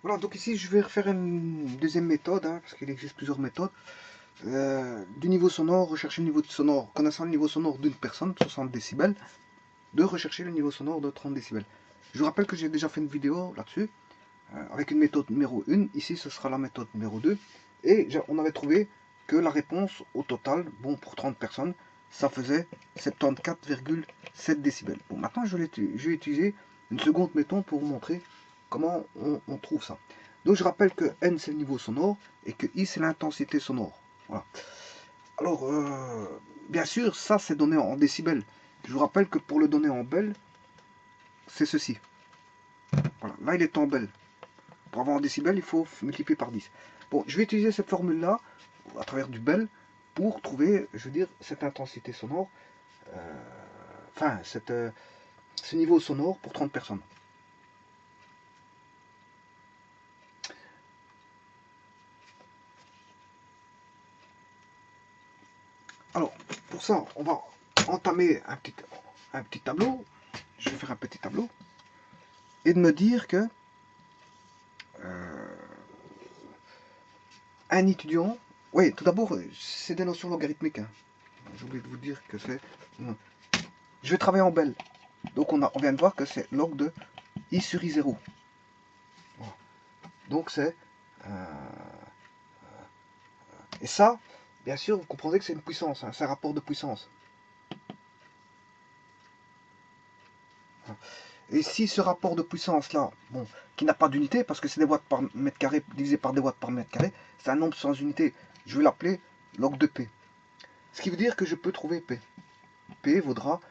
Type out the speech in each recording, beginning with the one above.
Voilà, donc ici je vais refaire une deuxième méthode, hein, parce qu'il existe plusieurs méthodes. Du niveau sonore, rechercher le niveau sonore, connaissant le niveau sonore d'une personne, 60 décibels, de rechercher le niveau sonore de 30 décibels. Je vous rappelle que j'ai déjà fait une vidéo là-dessus, avec une méthode numéro 1, ici ce sera la méthode numéro 2, et on avait trouvé que la réponse au total, bon pour 30 personnes, ça faisait 74,7 décibels. Bon, maintenant je vais utiliser une seconde méthode pour vous montrer comment on trouve ça. Donc je rappelle que N c'est le niveau sonore et que I c'est l'intensité sonore. Voilà. Alors, bien sûr, ça c'est donné en décibels. Je vous rappelle que pour le donner en bel, c'est ceci. Voilà, là il est en bel. Pour avoir en décibels, il faut multiplier par 10. Bon, je vais utiliser cette formule-là, à travers du bel, pour trouver, je veux dire, cette intensité sonore, enfin, ce niveau sonore pour 30 personnes. Alors, pour ça, on va entamer un petit tableau. Je vais faire un petit tableau. Et de me dire que un étudiant, oui, tout d'abord, c'est des notions logarithmiques. Hein. J'ai oublié de vous dire que c'est... Je vais travailler en bel. Donc on vient de voir que c'est log de I sur I0. Voilà. Donc c'est... et ça, bien sûr, vous comprendrez que c'est une puissance, hein, c'est un rapport de puissance. Et si ce rapport de puissance-là, bon, qui n'a pas d'unité, parce que c'est des watts par mètre carré divisé par des watts par mètre carré, c'est un nombre sans unité, je vais l'appeler log de P. Ce qui veut dire que je peux trouver P. P vaudra,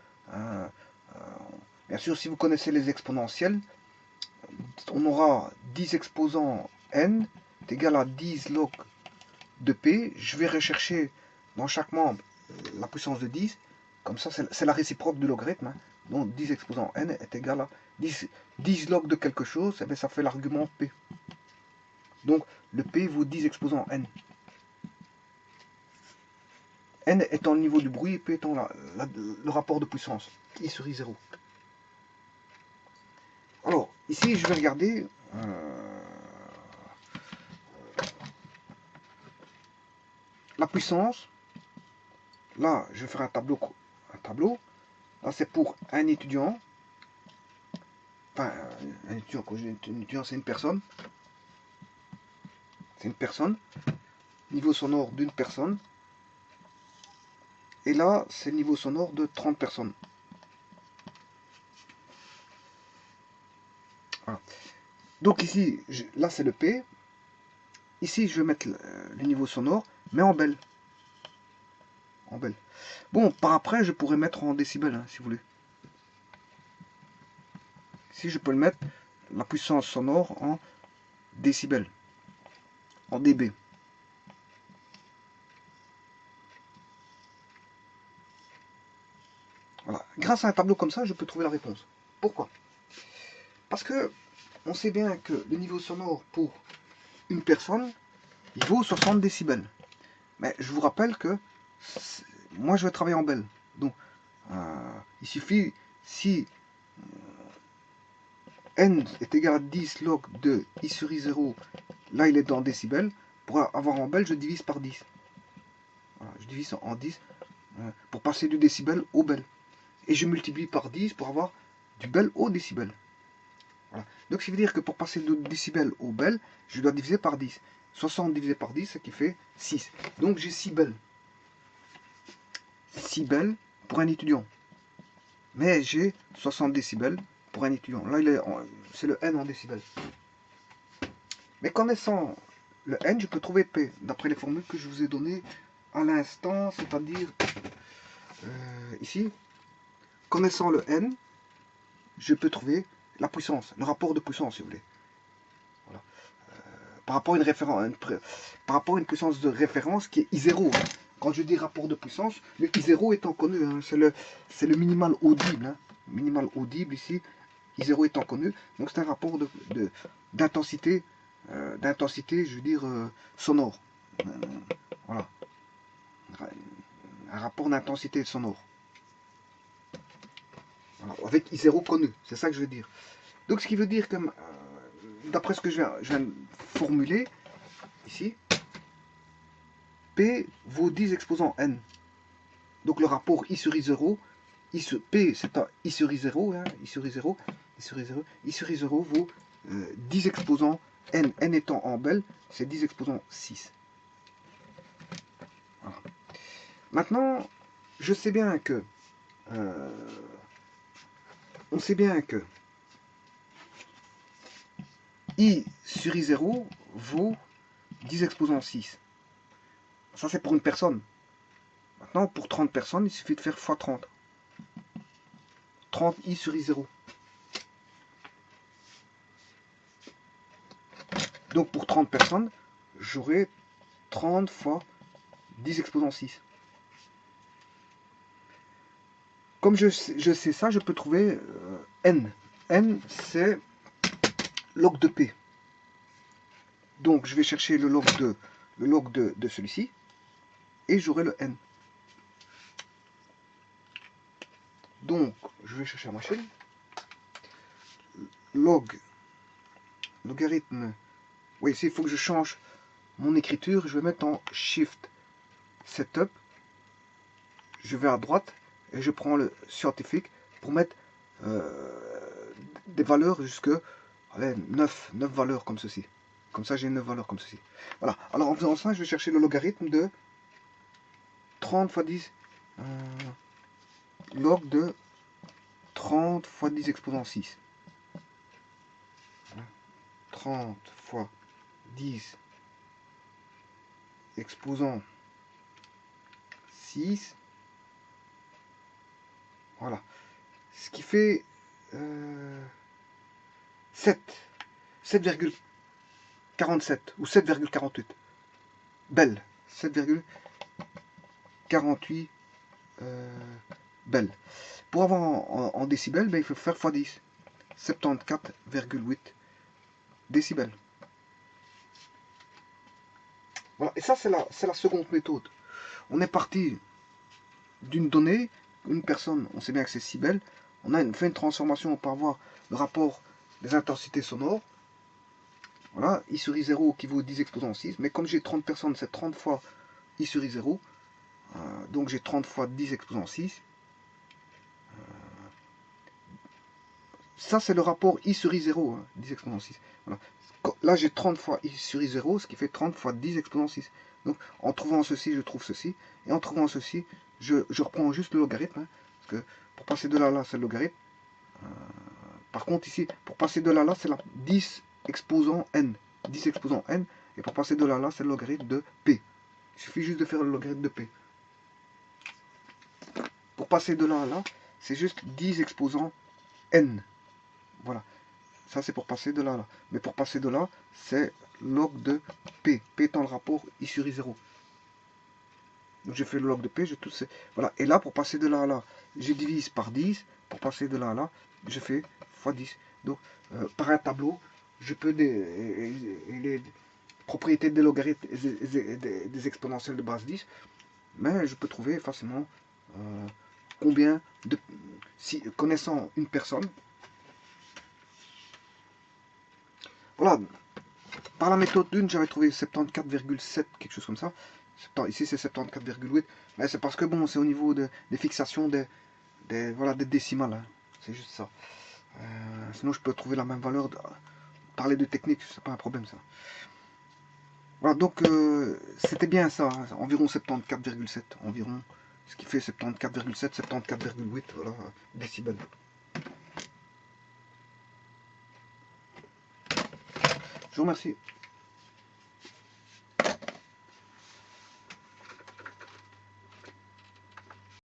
bien sûr, si vous connaissez les exponentielles, on aura 10 exposants n est égal à 10 log de P. Je vais rechercher dans chaque membre la puissance de 10. Comme ça, c'est la réciproque du logarithme. Hein. Donc 10 exposant n est égal à 10 log de quelque chose, et bien ça fait l'argument P. Donc le P vaut 10 exposant n. N étant le niveau du bruit, P étant le rapport de puissance, I sur I0. Alors, ici, je vais regarder la puissance. Là, je vais faire un tableau. Là, c'est pour un étudiant. Enfin, un étudiant, quand j'ai un étudiant, c'est une personne. C'est une personne. Niveau sonore d'une personne. Et là, c'est le niveau sonore de 30 personnes. Voilà. Donc ici, là, c'est le P. Ici, je vais mettre le niveau sonore, mais en bel. En bel. Bon, par après, je pourrais mettre en décibels, hein, si vous voulez. Ici, je peux le mettre, la puissance sonore, en décibels. En dB. Voilà. Grâce à un tableau comme ça, je peux trouver la réponse. Pourquoi? Parce que on sait bien que le niveau sonore pour une personne, il vaut 60 décibels. Mais je vous rappelle que moi, je vais travailler en bel. Donc, il suffit, si n est égal à 10 log de I sur I0, là, il est dans décibels. Pour avoir en bel, je divise par 10. Voilà, je divise en 10 pour passer du décibel au bel. Et je multiplie par 10 pour avoir du bel au décibel. Voilà. Donc, ça veut dire que pour passer de décibel au bel, je dois diviser par 10. 60 divisé par 10, ce qui fait 6. Donc, j'ai 6 bels. 6 bels pour un étudiant. Mais j'ai 60 décibels pour un étudiant. Là, c'est le N en décibels. Mais connaissant le N, je peux trouver P, d'après les formules que je vous ai données à l'instant, c'est-à-dire ici. Connaissant le N, je peux trouver la puissance, le rapport de puissance, si vous voulez. Voilà. Par rapport à une puissance de référence qui est I0. Hein. Quand je dis rapport de puissance, le I0 étant connu, hein, c'est le minimal audible. Hein. Minimal audible ici, I0 étant connu. Donc c'est un rapport d'intensité, je veux dire, sonore. Voilà. Un rapport d'intensité sonore. Voilà. Avec I0 connu, c'est ça que je veux dire. Donc ce qui veut dire que d'après ce que je viens de formuler, ici, P vaut 10 exposant N. Donc le rapport I sur I0, P c'est un I sur I0, hein, I sur I0, I sur I0, I sur I0 vaut 10 exposant N. N étant en belle, c'est 10 exposant 6. Voilà. Maintenant, je sais bien que on sait bien que I sur I0 vaut 10 exposant 6. Ça, c'est pour une personne. Maintenant, pour 30 personnes, il suffit de faire x 30. 30 I sur I0. Donc, pour 30 personnes, j'aurai 30 fois 10 exposant 6. Comme je sais ça, je peux trouver N. N, c'est log de P. Donc, je vais chercher le log de celui-ci. Et j'aurai le N. Donc, je vais chercher la machine. Logarithme. Oui, ici, il faut que je change mon écriture. Je vais mettre en Shift Setup. Je vais à droite et je prends le scientifique pour mettre des valeurs jusque 9 valeurs comme ceci. Comme ça, j'ai 9 valeurs comme ceci. Voilà. Alors, en faisant ça, je vais chercher le logarithme de 30 fois 10. Log de 30 fois 10 exposant 6. 30 fois 10 exposant 6. Voilà. Ce qui fait 7,47 ou 7,48. Belle. 7,48 belle. Pour avoir en décibels, ben, il faut faire x 10. 74,8 décibels. Voilà. Et ça, c'est la seconde méthode. On est parti d'une donnée, une personne, on sait bien que c'est 6 belle. On a fait une transformation pour avoir le rapport des intensités sonores. Voilà, I sur I0 qui vaut 10 exposant 6. Mais comme j'ai 30 personnes, c'est 30 fois I sur I0. Donc j'ai 30 fois 10 exposant 6. Ça, c'est le rapport I sur I0, hein, 10 exposant 6. Voilà. Là, j'ai 30 fois I sur I0, ce qui fait 30 fois 10 exposant 6. Donc, en trouvant ceci, je trouve ceci. Et en trouvant ceci, je reprends juste le logarithme. Hein, parce que pour passer de là à là, c'est le logarithme. Par contre, ici, pour passer de là à là, c'est la 10 exposant N. 10 exposant N. Et pour passer de là à là, c'est le logarithme de P. Il suffit juste de faire le logarithme de P. Pour passer de là à là, c'est juste 10 exposant N. Voilà. Ça, c'est pour passer de là à là. Mais pour passer de là, c'est log de P. P étant le rapport I sur I0. Donc, j'ai fait le log de P, j'ai tout ces... Voilà. Et là, pour passer de là à là, je divise par 10. Pour passer de là à là, je fais x 10. Donc, par un tableau, je peux les propriétés des logarithmes et des exponentielles de base 10. Mais je peux trouver facilement combien de... Si, connaissant une personne, voilà, par la méthode 1, j'avais trouvé 74,7, quelque chose comme ça. Ici, c'est 74,8. Mais c'est parce que, bon, c'est au niveau des fixations des décimales. Hein. C'est juste ça. Sinon, je peux trouver la même valeur. Parler de technique, c'est pas un problème, ça. Voilà, donc, c'était bien ça. Hein, environ 74,7. Environ. Ce qui fait 74,7, 74,8, voilà, décibels. Je vous remercie.